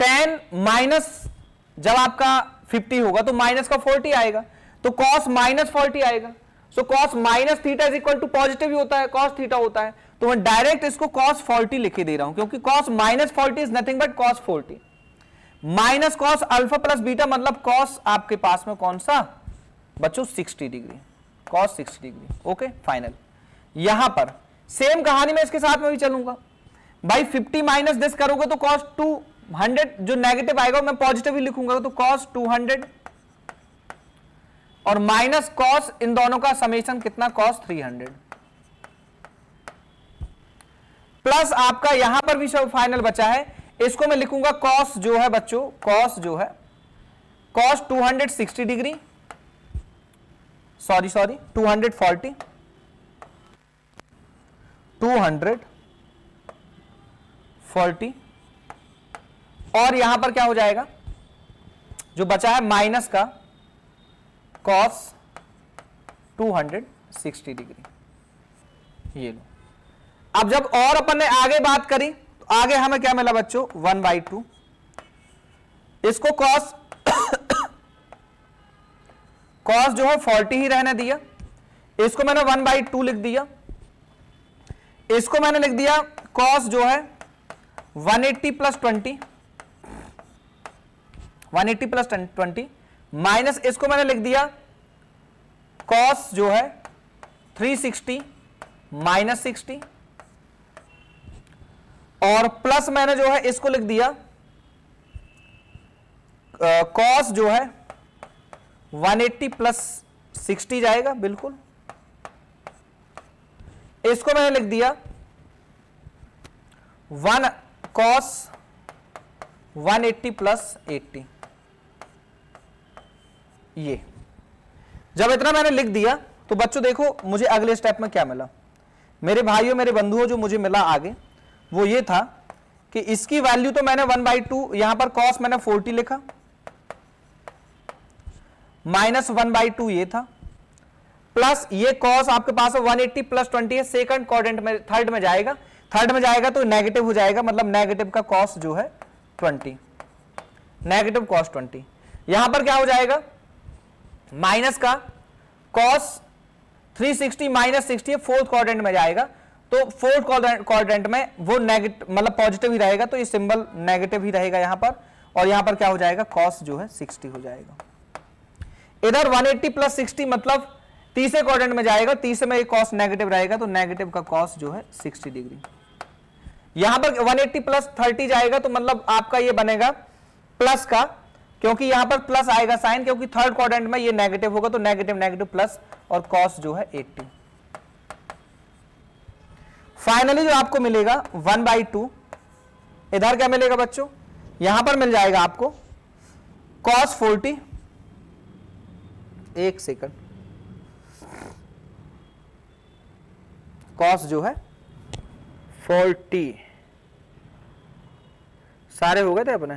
10 माइनस, जब आपका 50 होगा तो माइनस का 40 आएगा, तो कॉस माइनस 40 आएगा। So cos minus theta is equal to positive ही होता है, कॉस थीटा होता है, तो मैं डायरेक्ट इसको कॉस 40 लिखे दे रहा हूं, क्योंकि cos minus 40 is nothing but cos 40 minus cos alpha plus beta, मतलब कॉस आपके पास में कौन सा बच्चों 60 degree, cos 60 degree, okay final. यहां पर सेम कहानी में इसके साथ में भी चलूंगा भाई, 50 माइनस दिस करोगे तो कॉस 200, जो नेगेटिव आएगा मैं पॉजिटिव ही लिखूंगा, तो कॉस 200 और माइनस कॉस, इन दोनों का समेशन कितना कॉस 300, प्लस आपका यहां पर भी सब फाइनल बचा है, इसको मैं लिखूंगा कॉस जो है बच्चों, कॉस 260 डिग्री, सॉरी 240 और यहां पर क्या हो जाएगा जो बचा है माइनस का कॉस 260 डिग्री। ये लो, अब जब और अपन ने आगे बात करी तो आगे हमें क्या मिला बच्चों 1/2, इसको कॉस कॉस जो है 40 ही रहने दिया, इसको मैंने 1/2 लिख दिया, इसको मैंने लिख दिया कॉस जो है 180 प्लस 20 माइनस इसको मैंने लिख दिया कॉस जो है 360 माइनस 60 और प्लस मैंने जो है इसको लिख दिया कॉस जो है 180 प्लस 60 जाएगा बिल्कुल, इसको मैंने लिख दिया 1 कॉस 180 प्लस 80। ये जब इतना मैंने लिख दिया तो बच्चों देखो मुझे अगले स्टेप में क्या मिला, मेरे भाइयों मेरे बंधुओं, जो मुझे मिला आगे वो ये था कि इसकी वैल्यू तो मैंने 1/2, यहां पर कॉस मैंने 40 लिखा, माइनस 1/2 ये था, प्लस ये कॉस आपके पास 180 प्लस 20 है, सेकंड क्वाड्रेंट में थर्ड में जाएगा तो नेगेटिव हो जाएगा, मतलब नेगेटिव का कॉस जो है 20, नेगेटिव कॉस 20। यहां पर क्या हो जाएगा माइनस का कॉस 360 माइनस 60 फोर्थ क्वाड्रेंट में जाएगा, तो फोर्थ क्वाड्रेंट में वो नेगेटिव मतलब पॉजिटिव ही रहेगा, तो ये सिंबल नेगेटिव ही रहेगा यहां पर, और यहां पर क्या हो जाएगा कॉस जो है 60 हो जाएगा। इधर 180 प्लस 60 मतलब तीसरे क्वाड्रेंट में जाएगा, तीसरे में कॉस नेगेटिव रहेगा, तो नेगेटिव का कॉस जो है 60 डिग्री। यहां पर 180 प्लस 30 जाएगा तो मतलब आपका ये बनेगा प्लस का, क्योंकि यहां पर प्लस आएगा साइन, क्योंकि थर्ड क्वाड्रेंट में ये नेगेटिव होगा, तो नेगेटिव नेगेटिव प्लस और कॉस जो है 80। फाइनली जो आपको मिलेगा 1/2, इधर क्या मिलेगा बच्चों, यहां पर मिल जाएगा आपको कॉस 40, एक सेकंड, कॉस जो है 40, सारे हो गए थे अपने,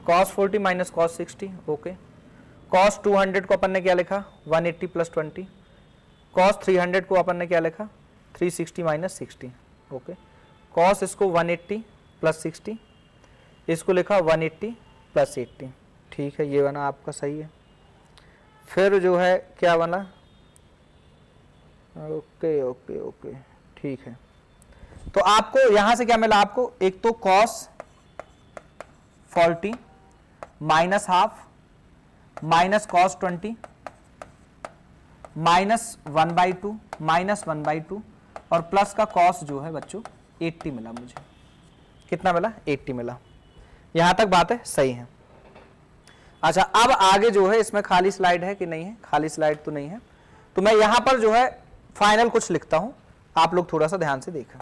cos 40 minus cos 60, okay. cos 200 को अपन ने क्या लिखा 180 प्लस 20, cos 300 को अपन ने क्या लिखा 360 माइनस 60, ओके। cos इसको 180 प्लस 60, इसको लिखा 180 प्लस 80, ठीक है, ये बना आपका सही है। फिर जो है क्या बना, ओके ओके ओके, ठीक है। तो आपको यहां से क्या मिला, आपको एक तो cos 40 minus half minus cos 20 minus 1/2 minus 1/2 और प्लस का cos जो है बच्चों 80 मिला मुझे। कितना मिला 80 मिला। यहां तक बात है सही है। अच्छा अब आगे जो है इसमें खाली स्लाइड है कि नहीं है, खाली स्लाइड तो नहीं है, तो मैं यहां पर जो है फाइनल कुछ लिखता हूं, आप लोग थोड़ा सा ध्यान से देखें।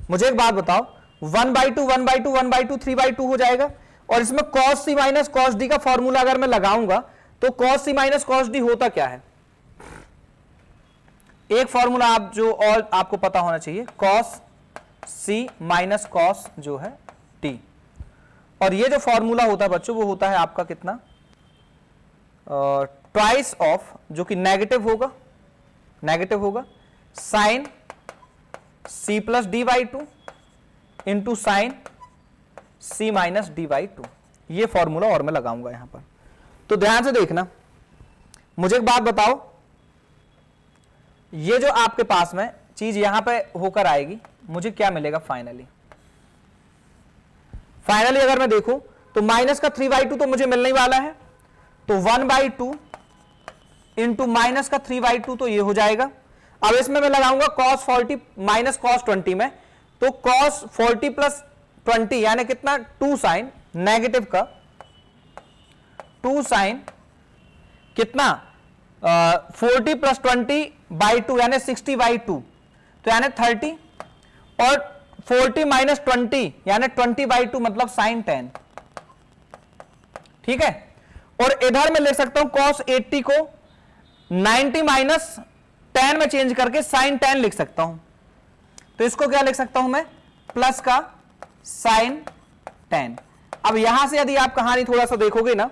मुझे एक बात बताओ 1/2 1/2 1/2 3/2 हो जाएगा और इसमें cos c minus cos d का फॉर्मूला अगर मैं लगाऊंगा तो cos c minus cos d होता क्या है, एक फॉर्मूला आप जो और आपको पता होना चाहिए cos c माइनस cos जो है d, और ये जो फॉर्मूला होता है बच्चों वो होता है आपका कितना ट्वाइस ऑफ, जो कि नेगेटिव होगा sine c plus d/2 into sine c minus d/2, ये फॉर्मूला और मैं लगाऊंगा यहां पर। तो ध्यान से देखना, मुझे एक बात बताओ, ये जो आपके पास में चीज यहां पे होकर आएगी मुझे क्या मिलेगा फाइनली अगर मैं देखूं तो माइनस का 3/2 तो मुझे मिलने वाला है, तो 1/2 इंटू माइनस का 3/2 तो ये हो जाएगा। अब इसमें मैं लगाऊंगा cos 40 माइनस cos 20 में, तो cos 40 प्लस 20 यानी कितना 2 साइन नेगेटिव का 2 साइन कितना 40 प्लस 20/2 यानी 60/2, तो यानी 30 और 40 माइनस 20 यानी 20/2 मतलब साइन 10, ठीक है। और इधर मैं ले सकता हूं cos 80 को 90 माइनस 10 में चेंज करके साइन 10 लिख सकता हूं, तो इसको क्या लिख सकता हूं मैं प्लस का साइन 10। अब यहां से यदि आप कहानी थोड़ा सा देखोगे ना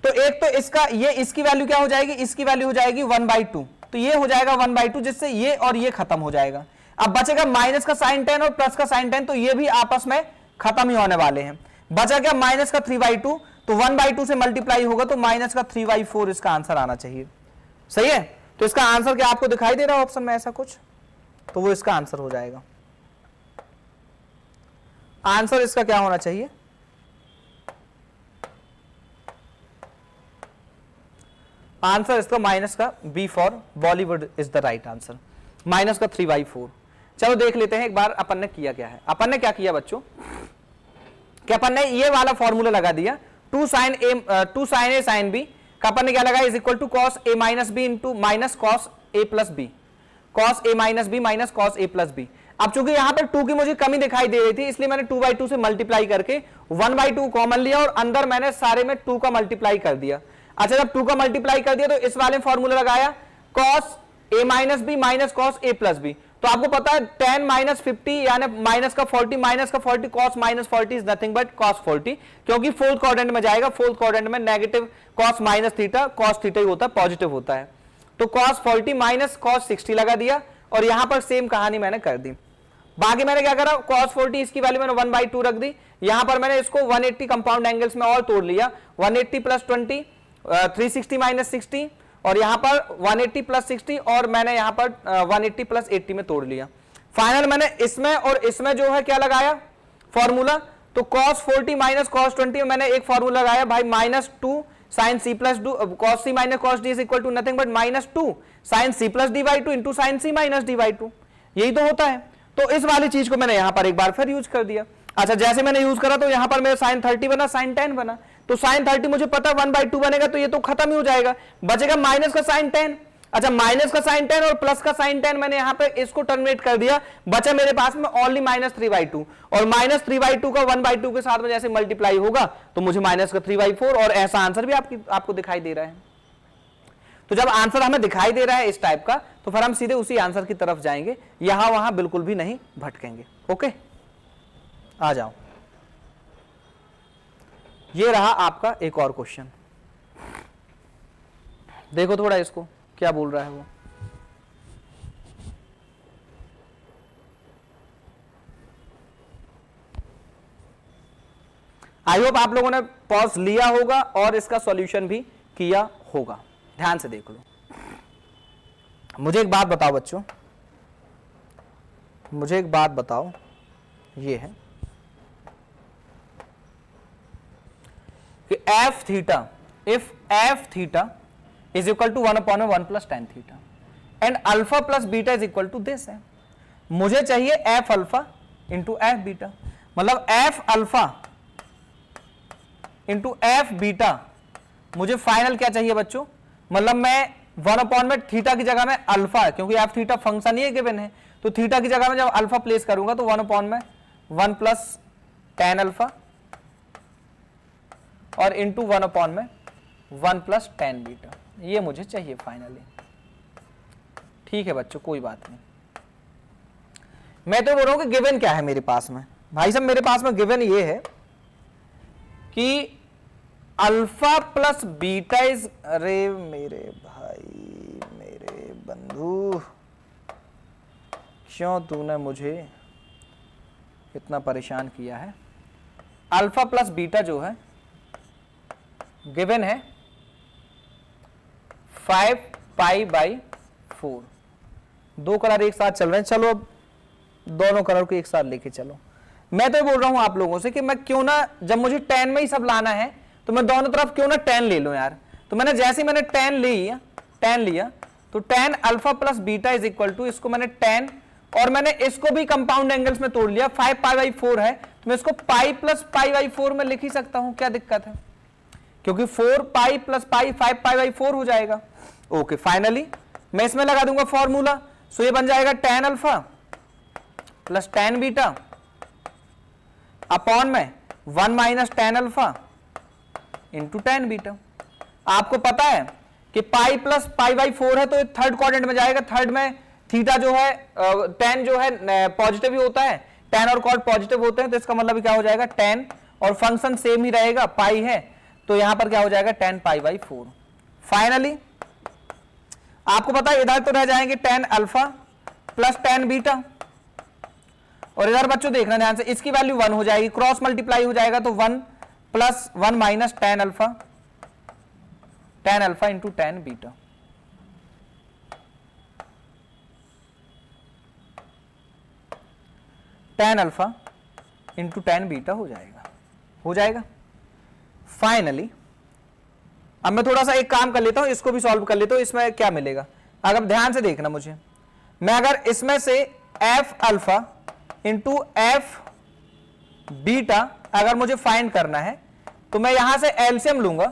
तो एक तो इसका ये इसकी वैल्यू क्या हो जाएगी, इसकी वैल्यू हो जाएगी 1/2, तो ये हो जाएगा 1/2 जिससे ये और ये खत्म हो जाएगा। अब बचेगा माइनस का साइन 10 और प्लस का साइन 10, तो ये भी आपस में खत्म ही होने वाले हैं। बचा क्या माइनस का 3/2, तो 1/2 से मल्टीप्लाई होगा तो माइनस का 3/4 इसका आंसर आना चाहिए, सही है। तो इसका आंसर क्या आपको दिखाई दे रहा है ऑप्शन में ऐसा कुछ, तो वो इसका आंसर हो जाएगा। आंसर इसका क्या होना चाहिए, आंसर इसका माइनस का B for Bollywood is the right answer, minus का 3/4। चलो देख लेते हैं एक बार अपन ने किया क्या है। अपन ने क्या किया बच्चों कि अपन ने ये वाला फॉर्मूला लगा दिया 2 साइन ए साइन बी का अपन ने क्या लगा is equal to cos a minus B into minus cos a plus B, cos a minus B minus cos a plus B. अब चूंकि यहां पर 2 की मुझे कमी दिखाई दे रही थी इसलिए मैंने 2/2 से मल्टीप्लाई करके 1/2 कॉमन लिया और अंदर मैंने सारे में 2 का मल्टीप्लाई कर दिया। अच्छा जब 2 का मल्टीप्लाई कर दिया तो इस वाले फॉर्मूला लगाया cos a minus B minus cos a plus B, तो आपको पता है 10 माइनस 50 यानी माइनस का 40 cos minus 40 is nothing but cos 40, क्योंकि फोर्थ क्वाड्रेंट में जाएगा, फोर्थ क्वाड्रेंट में negative cos minus theta cos theta ही होता है, पॉजिटिव होता है। तो cos 40 माइनस cos 60 लगा दिया और यहां पर सेम कहानी मैंने कर दी। बाकी मैंने क्या करा cos 40 इसकी वैल्यू मैंने 1/2 रख दी, यहां पर मैंने इसको 180 कंपाउंड एंगल्स में और तोड़ लिया, 180 प्लस 20 360 माइनस 60 और यहां पर 180 प्लस 60 और मैंने यहां पर 180 प्लस 80 में तोड़ लिया। फाइनल मैंने इसमें और इसमें जो है क्या लगाया फॉर्मूला, तो cos 40 माइनस cos 20 में मैंने एक फॉर्मूला लगाया भाई minus 2 sine c plus cos c minus cos d is equal to nothing but minus 2 sine c plus d/2 into sine c minus d/2, यही तो होता है। तो इस वाली चीज को मैंने यहां पर एक बार फिर यूज कर दिया। अच्छा जैसे मैंने यूज करा तो यहां पर मेरा साइन 30 बना साइन 10 बना, तो साइन 30 मुझे पता 1/2 बनेगा तो ये तो खत्म ही हो जाएगा, बचेगा माइनस का साइन 10। अच्छा माइनस का साइन 10 और प्लस का साइन 10 मैंने यहां पे इसको टर्मिनेट कर दिया, बचा मेरे पास में ओनली माइनस 3/2 और माइनस 3/2 का 1/2 के साथ में जैसे मल्टीप्लाई होगा तो मुझे माइनस का 3/4 और ऐसा आंसर भी आपको दिखाई दे रहा है। तो जब आंसर हमें दिखाई दे रहा है इस टाइप का तो फिर हम सीधे उसी आंसर की तरफ जाएंगे, यहां वहां बिल्कुल भी नहीं भटकेंगे। ओके आ जाओ। ये रहा आपका एक और क्वेश्चन, देखो थोड़ा इसको क्या बोल रहा है वो। आई होप आप लोगों ने पॉज लिया होगा और इसका सॉल्यूशन भी किया होगा। ध्यान से देख लो। मुझे एक बात बताओ बच्चों, मुझे एक बात बताओ, ये है कि F theta, if F theta is equal to 1/1 plus tan theta and alpha plus beta is equal to this है। मुझे चाहिए F alpha into F beta, मतलब F alpha into F beta. मुझे फाइनल क्या चाहिए बच्चों, मतलब मैं 1 में थीटा की जगह में अल्फा, क्योंकि एफ थीटा फंक्शन ही गिवन है, तो थीटा की जगह में जब अल्फा प्लेस करूंगा तो 1 में 1 प्लस tan अल्फा और इंटू 1 में 1 प्लस tan बीटा, ये मुझे चाहिए फाइनली। ठीक है बच्चों, कोई बात नहीं। मैं तो बोल रहा हूं कि गिवन क्या है मेरे पास में, भाई साहब मेरे पास में गिवन ये है कि अल्फा प्लस बीटा इज, अरे मेरे भाई मेरे बंधु, क्यों तूने मुझे इतना परेशान किया है। अल्फा प्लस बीटा जो है गिवन है 5π/4। दो कलर एक साथ चल रहे हैं, चलो अब दोनों कलर को एक साथ लेके चलो। मैं तो बोल रहा हूं आप लोगों से कि मैं क्यों ना, जब मुझे tan में ही सब लाना है तो मैं दोनों तरफ क्यों ना tan ले लूं यार। तो मैंने जैसे ही मैंने tan लिया तो tan alpha plus beta is equal to, इसको मैंने tan और मैंने इसको भी कंपाउंड एंगल्स में तोड़ लिया, 5π/4 है तो मैं इसको पाई प्लस π/4 में लिख ही सकता हूं, क्या दिक्कत है, क्योंकि 4π प्लस पाई 5π/4 हो जाएगा। ओके, फाइनली मैं इसमें लगा दूंगा फॉर्मूला, सो ये बन जाएगा tan alpha plus tan beta upon में 1 minus tan alpha into tan beta. आपको पता है कि पाई प्लस π/4 है तो थर्ड क्वाड्रेंट में जाएगा, थर्ड में थीटा जो है tan जो है पॉजिटिव ही होता है, tan और कॉट पॉजिटिव होते हैं, तो इसका मतलब क्या हो जाएगा tan और फंक्शन सेम ही रहेगा, पाई है तो यहां पर क्या हो जाएगा tan π/4। फाइनली आपको पता है इधर तो रह जाएंगे tan alpha plus tan beta, और इधर बच्चों देखना ध्यान से, इसकी वैल्यू 1 हो जाएगी, क्रॉस मल्टीप्लाई हो जाएगा तो 1 plus 1 minus tan alpha into tan beta. tan alpha into tan beta हो जाएगा। फाइनली अब मैं थोड़ा सा एक काम कर लेता हूं, इसको भी सॉल्व कर लेता हूं, इसमें क्या मिलेगा। अगर ध्यान से देखना मुझे, मैं अगर इसमें से F alpha into F beta अगर मुझे फाइंड करना है तो मैं यहां से एलसीएम लूंगा,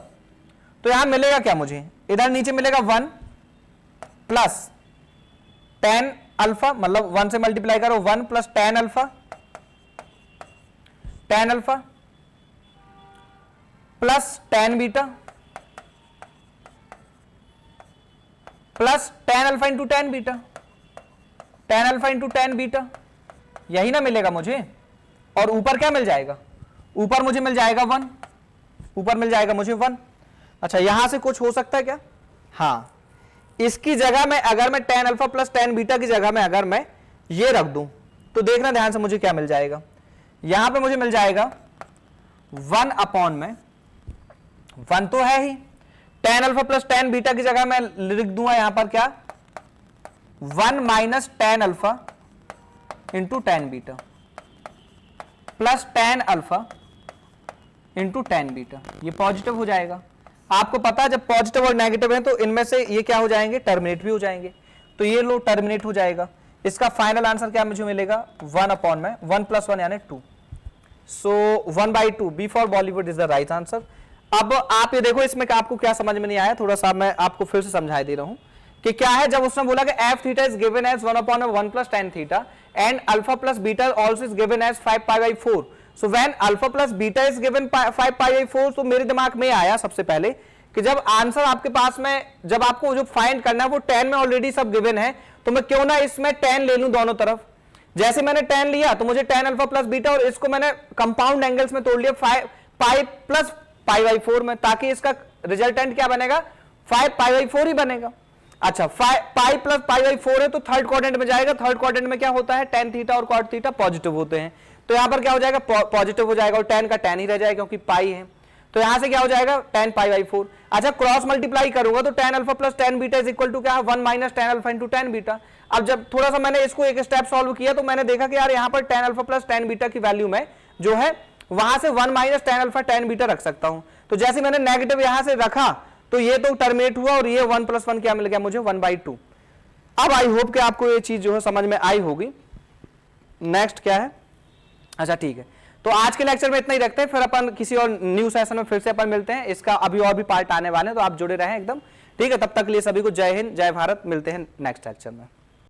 तो यहां मिलेगा क्या मुझे, इधर नीचे मिलेगा 1 प्लस tan अल्फा, मतलब 1 से मल्टीप्लाई करो 1 plus tan alpha plus tan beta plus tan alpha into tan beta, यही ना मिलेगा मुझे। और ऊपर क्या मिल जाएगा, ऊपर मुझे मिल जाएगा 1, ऊपर मिल जाएगा मुझे 1। अच्छा, यहां से कुछ हो सकता है क्या, हाँ, इसकी जगह में अगर मैं tan alpha plus tan beta की जगह में अगर मैं ये रख दूं तो देखना ध्यान से मुझे क्या मिल जाएगा, यहां पे मुझे मिल जाएगा 1 अपॉन में 1 तो है ही, tan alpha plus tan beta की जगह मैं लिख दूंगा यहां पर क्या 1 minus tan alpha into tan beta plus tan alpha into tan beta, ये पॉजिटिव हो जाएगा। आपको पता है जब पॉजिटिव और नेगेटिव है तो इनमें से ये क्या हो जाएंगे, टर्मिनेट भी हो जाएंगे, तो ये लो टर्मिनेट हो जाएगा। इसका फाइनल आंसर क्या मुझे मिलेगा, 1 अपॉन में 1 प्लस 1 यानी 2, so 1/2, B for Bollywood is the right answer. अब आप ये देखो इसमें आपको क्या समझ में नहीं आया, थोड़ा सा मैं आपको फिर से समझा दे रहा हूं कि क्या है। जब उसने बोला कि F theta is given as 1/1 plus tan theta and alpha plus beta also is given as 5π/4, so when alpha plus beta is given 5π/4, तो मेरे दिमाग में आया सबसे पहले कि जब आंसर आपके पास में, जब आपको जो फाइंड करना है वो tan में ऑलरेडी सब गिवन है, तो मैं क्यों ना इसमें tan ले लूं दोनों तरफ। जैसे मैंने tan लिया तो मुझे tan अल्फा प्लस बीटा, और इसको मैंने कंपाउंड एंगल्स में तोड़ लिया, पाई प्लस पाई बाई 4 में, ताकि इसका रिजल्टेंट क्या बनेगा 5 पाई बाई 4 ही बनेगा। अच्छा पाई प्लस पाई बाई 4 है तो थर्ड क्वाड्रेंट में जाएगा, थर्ड क्वाड्रेंट में क्या होता है tan थीटा और cot थीटा पॉजिटिव होते हैं, तो यहां पर क्या हो जाएगा पॉजिटिव हो जाएगा और tan का tan ही रह जाएगा क्योंकि पाई है, तो यहां से क्या हो जाएगा tan पाई बाई 4। अच्छा क्रॉस मल्टीप्लाई करूंगा तो tan alpha plus tan beta is equal to क्या है 1 minus tan alpha into tan beta. अब जब थोड़ा सा मैंने इसको एक स्टेप सॉल्व किया तो मैंने देखा कि यार यहाँ पर tan alpha plus tan beta की वैल्यू में जो है वहां से 1 minus tan alpha tan beta रख सकता हूं, तो जैसे मैंने नेगेटिव यहां से रखा तो ये तो टर्मिनेट हुआ और ये 1 प्लस 1 क्या मिल गया मुझे 1/2। अब आई होप कि आपको ये चीज जो है समझ में आई होगी। नेक्स्ट क्या है, अच्छा ठीक है, तो आज के लेक्चर में इतना ही रखते हैं, फिर अपन किसी और न्यू सेशन में फिर से अपन मिलते हैं, इसका अभी और भी पार्ट आने वाले हैं, तो आप जुड़े रहें एकदम, ठीक है। तब तक के लिए सभी को जय हिंद जय भारत, मिलते हैं नेक्स्ट लेक्चर में।